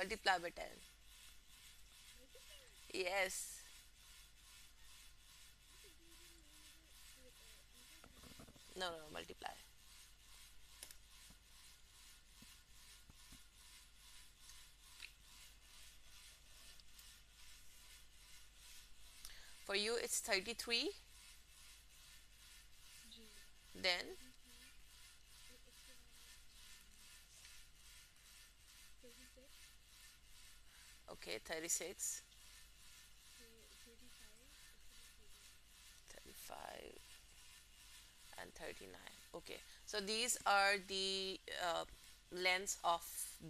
Multiply by 10. Yes. No, no, multiply. For you, it's 33. Then, okay, 36, 35, and 39. Okay, so these are the lengths of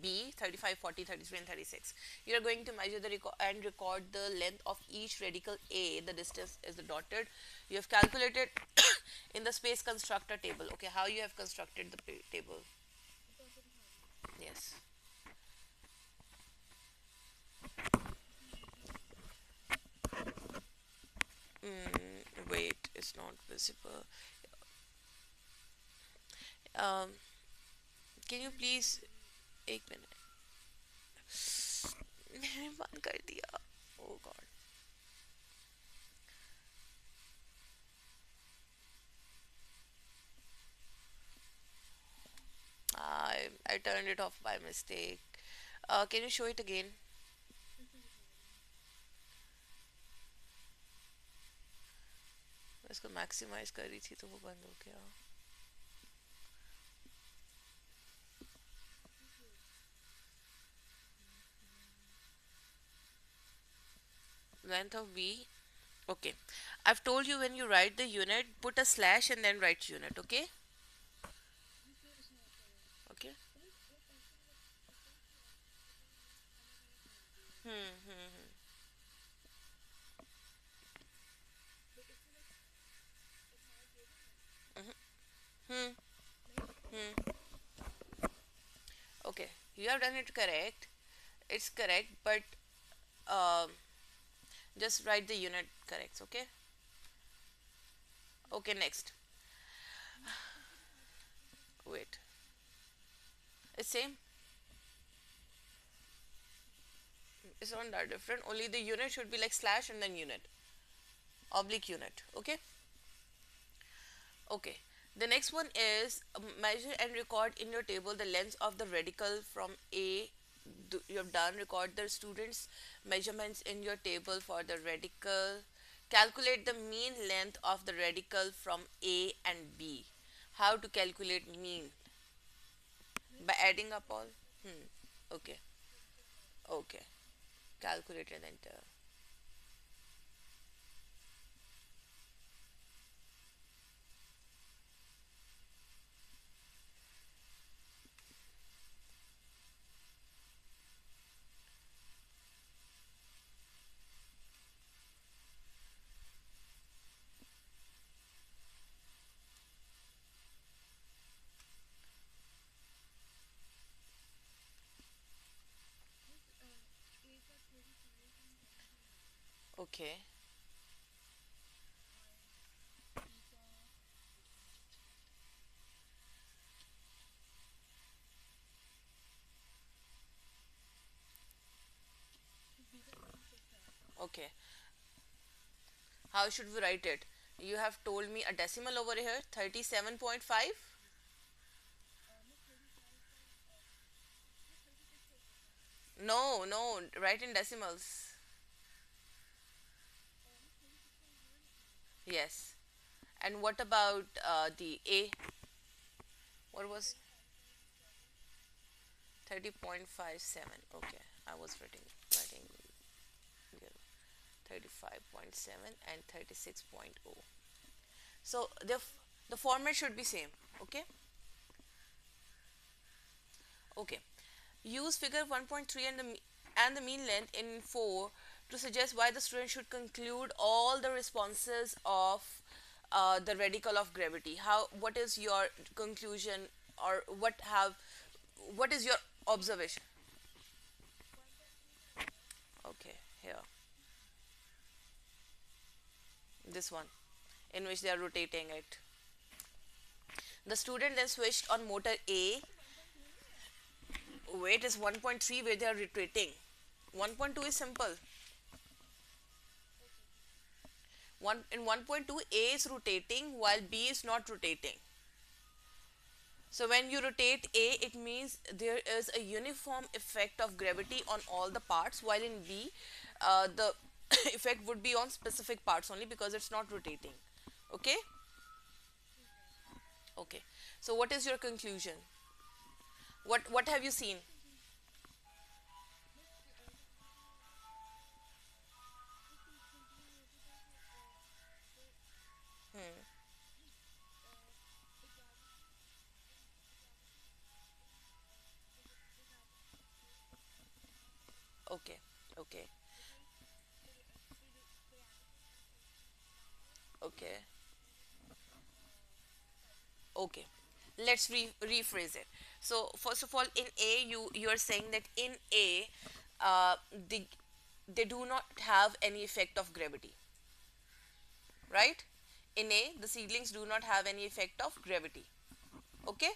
B: 35, 40, 33, and 36. You are going to measure the and record the length of each radical A. The distance is the dotted. You have calculated in the space constructor table. Okay, how you have constructed the table? Yes. Wait, it's not visible. Um, can you please एक minute मैंने बंद कर दिया. Oh God. I turned it off by mistake. Can you show it again? मैं इसको maximise कर रही थी तो वो बंद हो गया. Length of V. Okay. I've told you when you write the unit, put a slash and then write unit. Okay. Okay. Hmm. Hmm. Okay. You have done it correct. It's correct, but um, just write the unit correct. Okay. Okay. Next. Wait. It's same. It's not that different. Only the unit should be like slash and then unit. Oblique unit. Okay. Okay. The next one is measure and record in your table the length of the radical from A. You have done. Record the students' measurements in your table for the radical. Calculate the mean length of the radical from A and B. How to calculate mean? By adding up all? Hmm. Okay. Okay. Calculate and enter. Okay. Okay. How should we write it? You have told me a decimal over here, 37.5. No, no, write in decimals. Yes. And what about the A? What was 30.57? Okay, I was writing here, 35.7 and 36.0. So the format should be same. Okay. Okay. Use figure 1.3 and the mean length in 4 to suggest why the student should conclude all the responses of the radical of gravity. What is your conclusion, or what is your observation? Okay, here, this one, in which they are rotating it. The student then switched on motor A. Weight is 1.3 where they are rotating. 1.2 is simple. One in 1.2, A is rotating while B is not rotating. So when you rotate A, it means there is a uniform effect of gravity on all the parts, while in B, the effect would be on specific parts only because it's not rotating. Okay? Okay. So what is your conclusion? What have you seen? Hmm. Okay. Okay. Okay. Okay. Let's rephrase it. So first of all, in A, you are saying that in A, uh, the they do not have any effect of gravity, right? In A, the seedlings do not have any effect of gravity. Okay?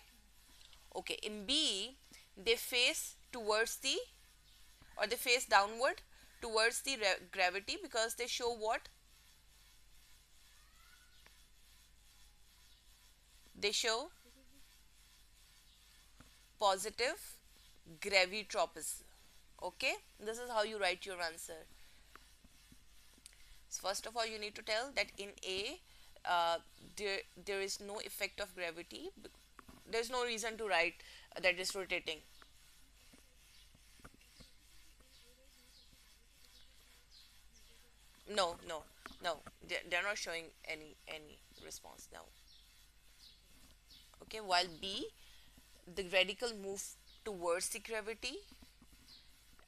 Okay. In B, they face towards the or they face downward towards the gravity because they show what? They show positive gravitropism. Okay? This is how you write your answer. So first of all, you need to tell that in A, there is no effect of gravity. There's no reason to write that it's rotating. No, no, no. They're not showing any response now. Okay, while B, the radical move towards the gravity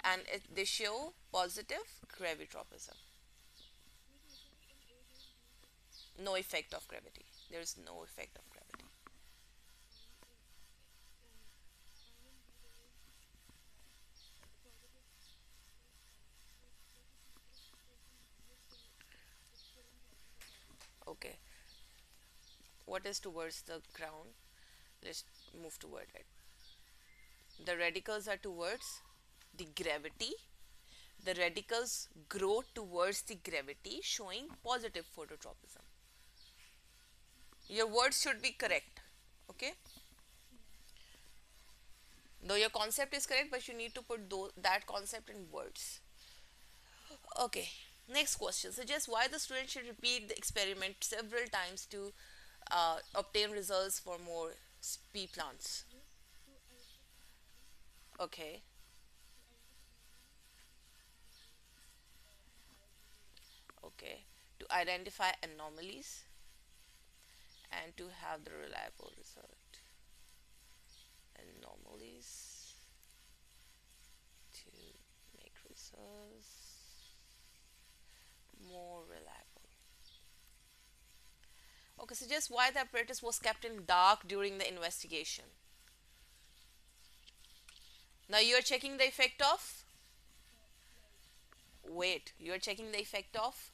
and they show positive gravitropism. No effect of gravity. There is no effect of gravity. Okay, what is towards the ground? Let's move toward it. The radicals are towards the gravity. The radicals grow towards the gravity, showing positive phototropism. Your words should be correct. Okay? Though your concept is correct, but you need to put that concept in words. Okay. Next question. Suggest why the student should repeat the experiment several times to obtain results for more pea plants. Okay. Okay. To identify anomalies and to have the reliable result. Anomalies to make results more reliable. Okay, suggest why the apparatus was kept in dark during the investigation. Now you are checking the effect of. Wait, you are checking the effect of.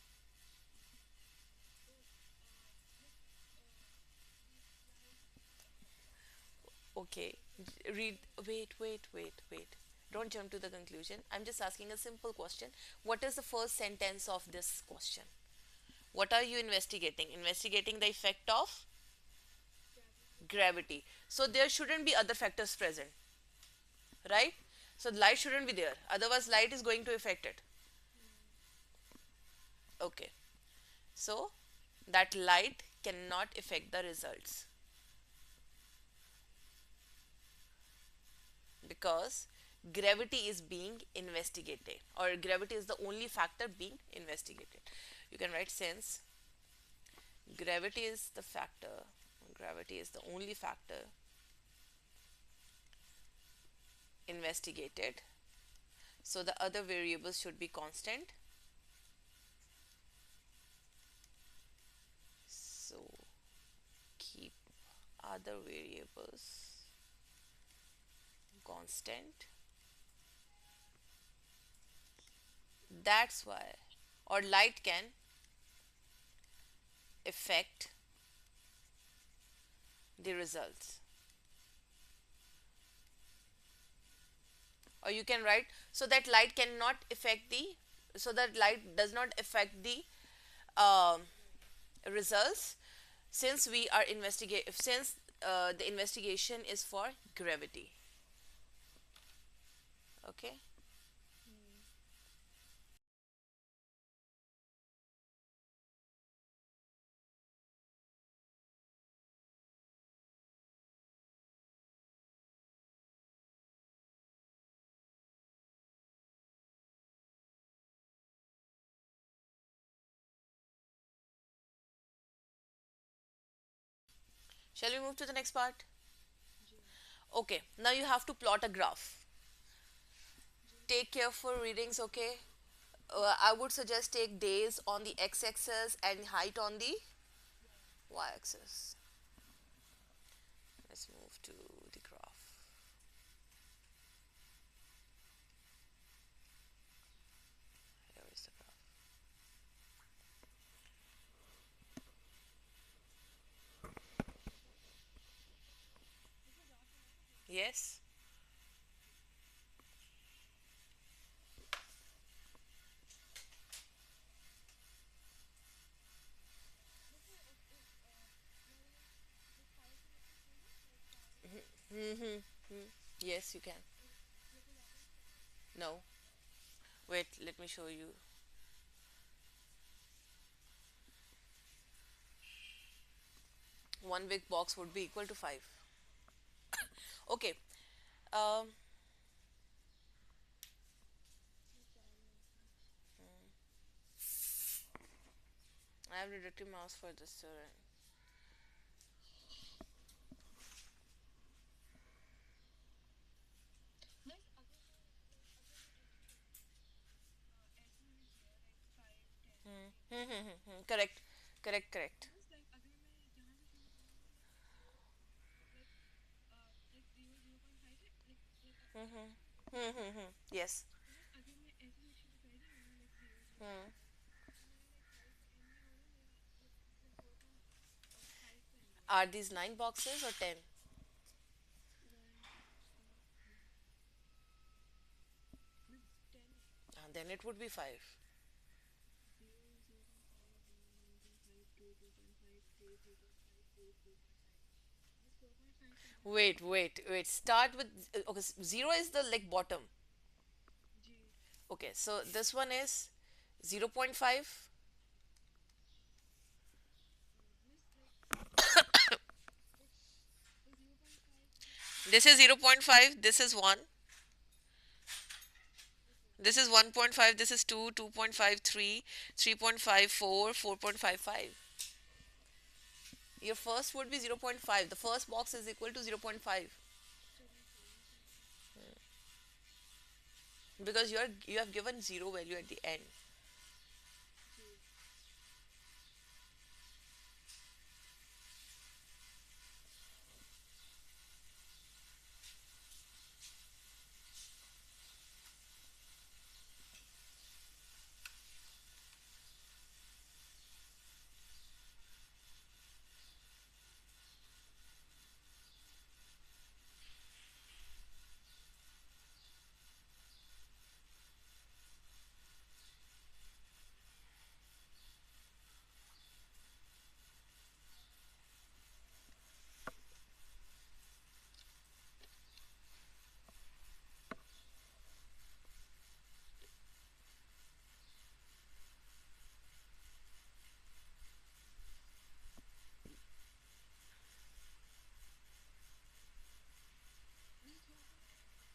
Okay, read. Wait. Don't jump to the conclusion. I'm just asking a simple question. What is the first sentence of this question? What are you investigating? Investigating the effect of gravity. So there shouldn't be other factors present, right? So light shouldn't be there. Otherwise, light is going to affect it. Okay. So that light cannot affect the results because gravity is being investigated or gravity is the only factor being investigated. You can write since gravity is the factor, gravity is the only factor investigated, so the other variables should be constant. So keep other variables constant. That's why, or light can affect the results. or you can write, so that light cannot affect the, so that light does not affect the um, results, since we are investigate, since the investigation is for gravity. Okay. Shall we move to the next part? Okay, now you have to plot a graph. Take careful readings, okay? I would suggest take days on the x-axis and height on the y-axis. Let's move to the graph. Here is the graph. Yes. Mm-hmm. Yes, you can. No. Wait, let me show you. One big box would be equal to 5. Okay. Um, I have redirected mouse for this student. Correct. Correct, correct. Yes. Hmm. Are these 9 boxes or 10? Then it would be 5. Wait, wait, wait. Start with okay. 0 is the like bottom. Okay, so this one is 0.5. This is 0.5. This is 1. This is 1.5. This is 2, 2.53, 3.54, 4.55. Your first would be 0.5. The first box is equal to 0.5 because you have given 0 value at the end.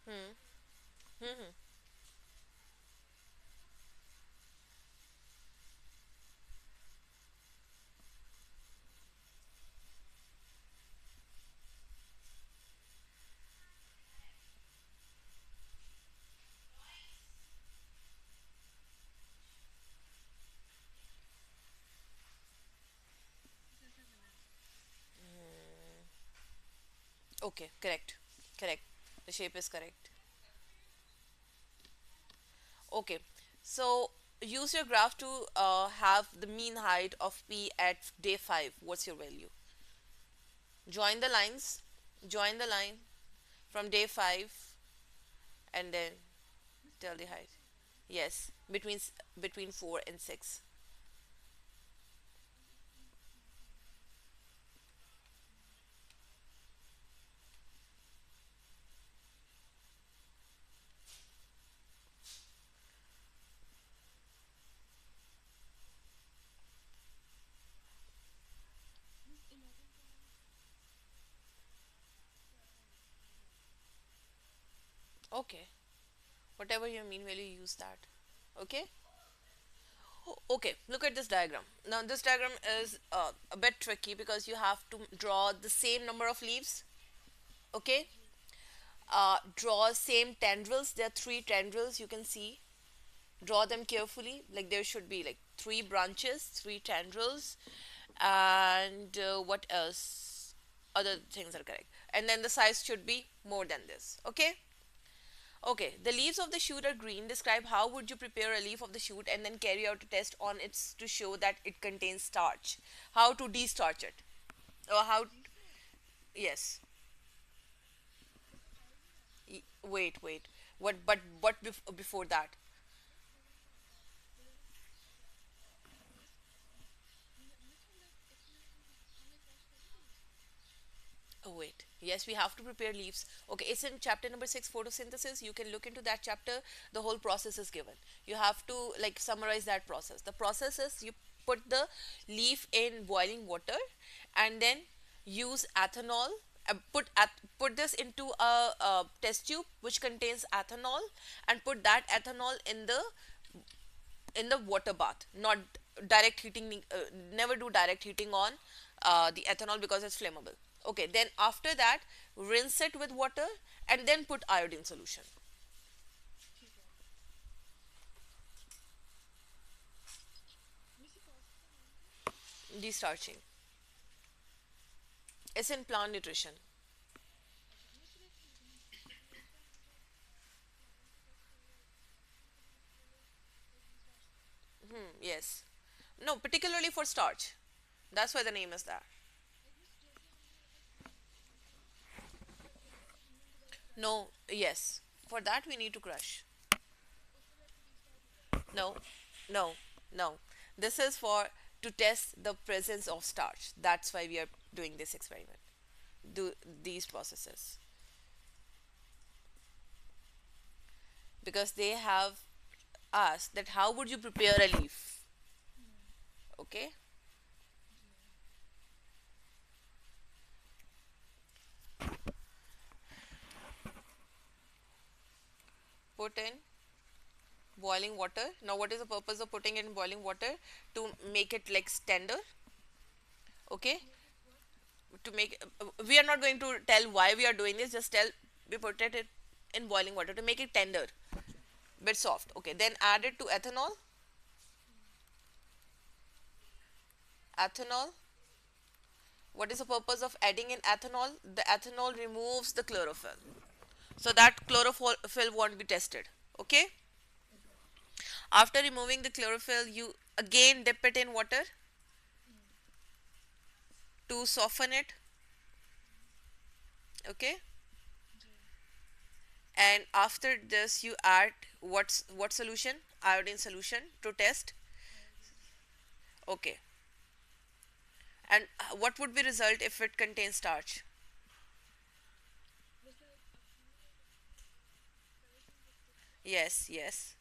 Hmm. Hmm. Okay, correct. Correct. The shape is correct. Okay, so use your graph to have the mean height of P at day 5. What's your value? Join the lines. Join the line from day 5 and then tell the height. Yes, between 4 and 6. Okay, whatever you mean, will you use that? Okay. Okay, look at this diagram. Now, this diagram is a bit tricky because you have to draw the same number of leaves. Okay, draw same tendrils. There are three tendrils you can see. Draw them carefully. Like there should be like three branches, three tendrils, and what else? Other things are correct. And then the size should be more than this. Okay. Okay, the leaves of the shoot are green. Describe how would you prepare a leaf of the shoot and then carry out a test on it to show that it contains starch. How to de-starch it? Or how? Yes. Wait, wait. What? But what before that? Oh, wait. Yes, we have to prepare leaves. Okay, it's in chapter number 6, photosynthesis. You can look into that chapter. The whole process is given. You have to like summarize that process. The process is you put the leaf in boiling water and then use ethanol. Put this into a test tube which contains ethanol and put that ethanol in the water bath, not direct heating. Never do direct heating on the ethanol because it's flammable. Okay, then after that rinse it with water and then put iodine solution. Destarching. It's in plant nutrition. Yes. No, particularly for starch. That's why the name is that. No, yes. For that we need to crush. No, no, no. This is for to test the presence of starch. That's why we are doing this experiment. Do these processes because they have asked that how would you prepare a leaf? Okay, put in boiling water. Now, what is the purpose of putting it in boiling water? To make it like tender. Okay, to make we are not going to tell why we are doing this. Just tell we put it in boiling water to make it tender, bit soft. Okay, then add it to ethanol. Ethanol. What is the purpose of adding in ethanol? The ethanol removes the chlorophyll, so that chlorophyll won't be tested. Okay. After removing the chlorophyll, you again dip it in water to soften it. Okay. And after this, you add what solution? Iodine solution to test. Okay. And what would be result if it contains starch? Yes, yes.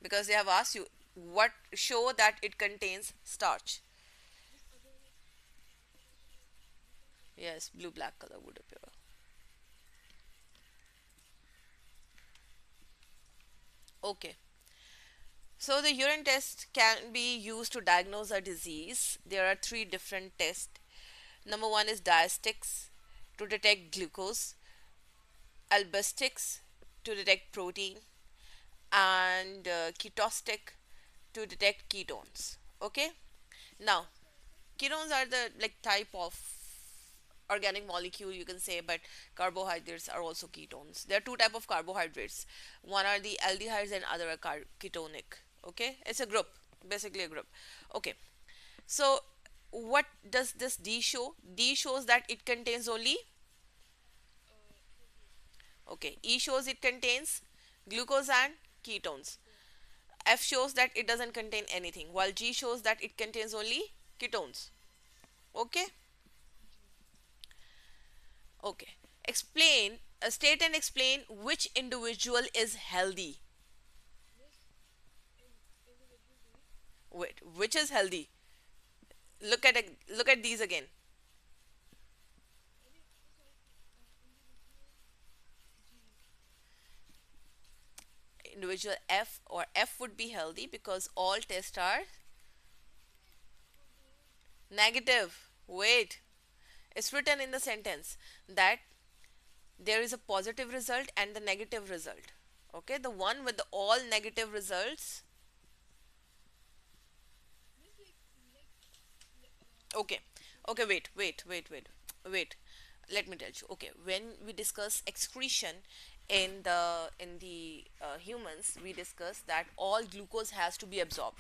Because they have asked you what show that it contains starch. Yes, blue black color would appear. Okay. So the urine test can be used to diagnose a disease. There are three different tests. Number one is diastics to detect glucose, albustics to detect protein, and ketostic to detect ketones. Okay. Now, ketones are the like type of organic molecule you can say, but carbohydrates are also ketones. There are two type of carbohydrates. One are the aldehydes and other are ketonic. Okay, it's a group, basically a group. Okay, so what does this D show? D shows that it contains only. Okay, E shows it contains Glucose and ketones. F shows that it doesn't contain anything, while G shows that it contains only ketones. Okay? Okay. State and explain which individual is healthy. Wait, which is healthy? Look at these again. Individual F, or F would be healthy because all tests are negative. Wait, it's written in the sentence that there is a positive result and the negative result. Okay, the one with the all negative results. Okay, okay, wait. Let me tell you. Okay, when we discuss excretion in the humans, we discuss that all glucose has to be absorbed,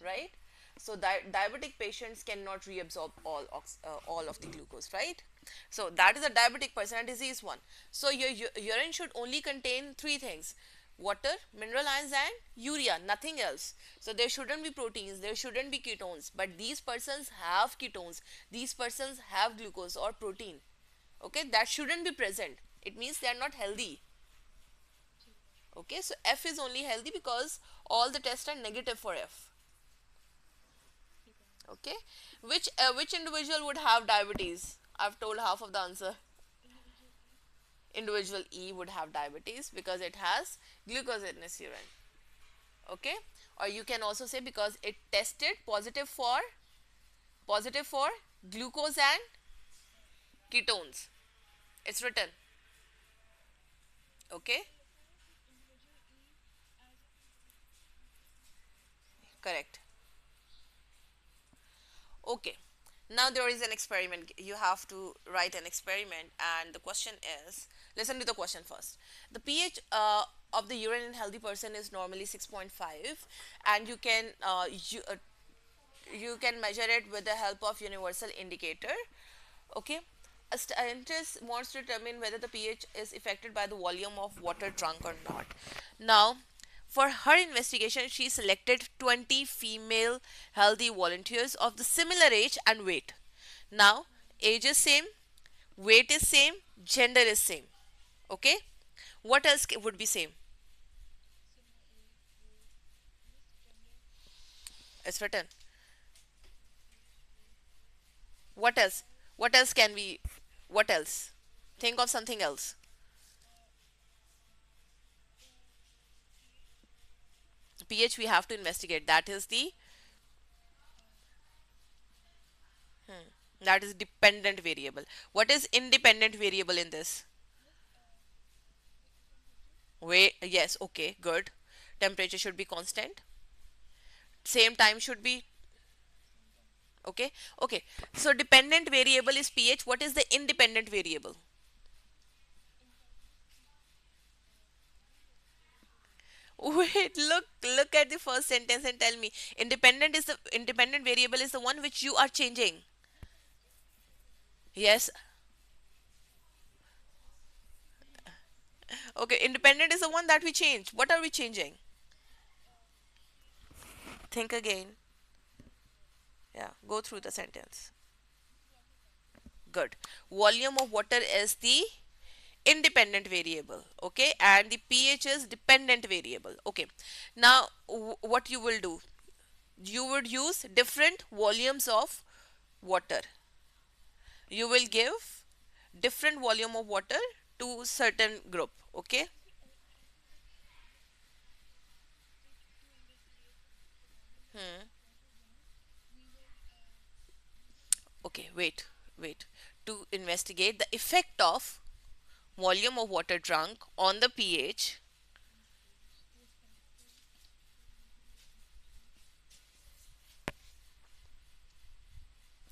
right? So diabetic patients cannot reabsorb all of the glucose, right? So that is a diabetic person, a disease one. So your urine should only contain three things: water, mineral ions, and urea, nothing else. So there shouldn't be proteins, there shouldn't be ketones, but these persons have ketones, these persons have glucose or protein. Okay, that shouldn't be present. It means they are not healthy. Okay, so F is only healthy because all the tests are negative for F. Okay, which individual would have diabetes? I've told half of the answer. Individual E would have diabetes because it has glucose in its urine. Okay, or you can also say because it tested positive for glucose and ketones. It's written. Okay, correct. Okay, now there is an experiment. You have to write an experiment, and the question is, listen to the question first. The pH of the urine in healthy person is normally 6.5, and you can measure it with the help of universal indicator. Okay, a scientist wants to determine whether the pH is affected by the volume of water drunk or not. Now, for her investigation, she selected 20 female healthy volunteers of the similar age and weight. Now, age is same, weight is same, gender is same. Okay, what else would be same? It's written. What else? What else can we? What else? Think of something else. pH we have to investigate. That is dependent variable. What is independent variable in this? Wait, yes, okay, good. Temperature should be constant. Same time should be okay. Okay. So dependent variable is pH. What is the independent variable? Wait, look at the first sentence and tell me. Independent variable is the one which you are changing. Yes. Okay, independent is the one that we change. What are we changing? Think again. Yeah, go through the sentence. Good. Volume of water is the independent variable, okay, and the pH is dependent variable. Okay, now what you will do, you would use different volumes of water. You will give different volume of water to certain group. Okay. Hmm. Okay, wait, to investigate the effect of volume of water drunk on the pH.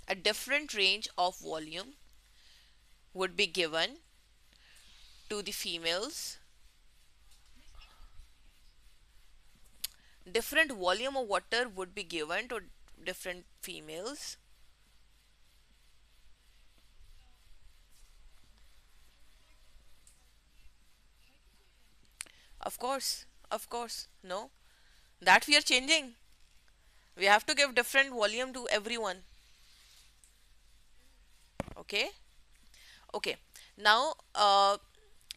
A different range of volume would be given to the females. Different volume of water would be given to different females Of course. No, that we are changing. We have to give different volume to everyone. Okay. Okay. Now,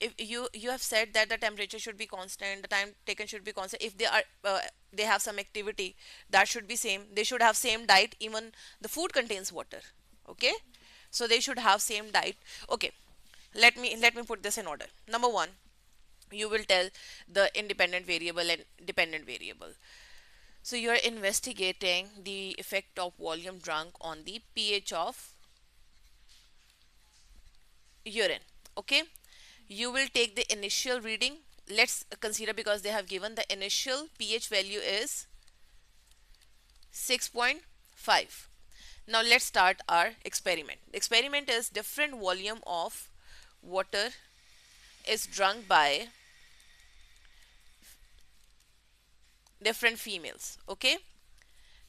if you have said that the temperature should be constant, the time taken should be constant. If they have some activity, that should be same. They should have same diet. Even the food contains water. Okay. So they should have same diet. Okay. Let me put this in order. Number one, you will tell the independent variable and dependent variable. So you are investigating the effect of volume drunk on the pH of urine. Okay, you will take the initial reading. Let's consider, because they have given the initial pH value is 6.5. Now let's start our experiment. The experiment is different volume of water is drunk by different females. Okay,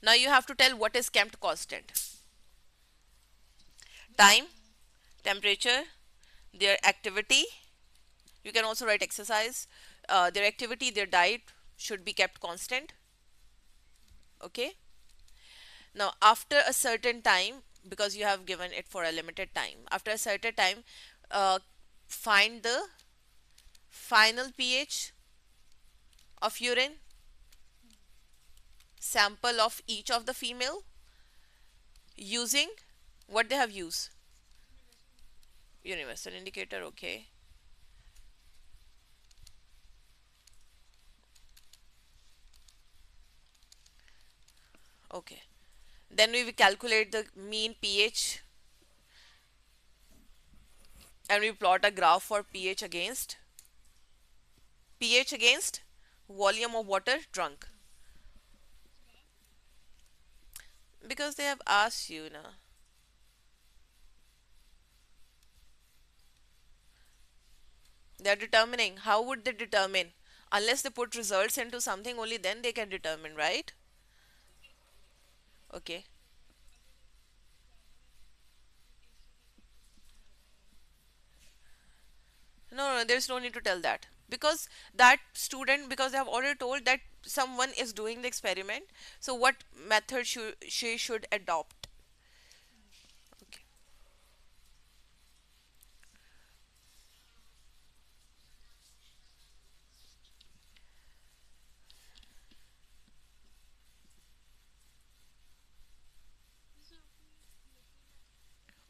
now you have to tell what is kept constant: time, temperature, their activity. You can also write exercise. Their activity, their diet should be kept constant. Okay. Now, after a certain time, because you have given it for a limited time, after a certain time, uh, find the final pH of urine sample of each of the female using what they have used. Universal indicator. Okay. Okay. Then we will calculate the mean pH and we plot a graph for pH against volume of water drunk, because they have asked you now. They are determining. How would they determine? Unless they put results into something, only then they can determine, right? Okay. No, there's no need to tell that, because that student, because they have already told that someone is doing the experiment. So what method should she should adopt? Okay.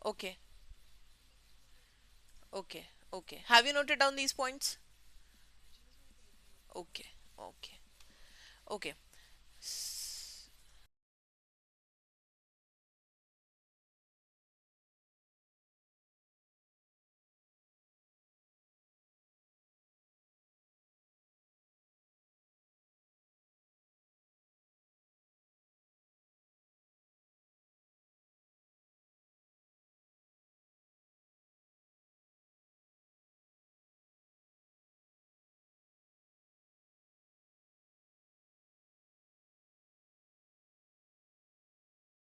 Okay. Okay. Okay. Have you noted down these points? Okay. Okay. Okay.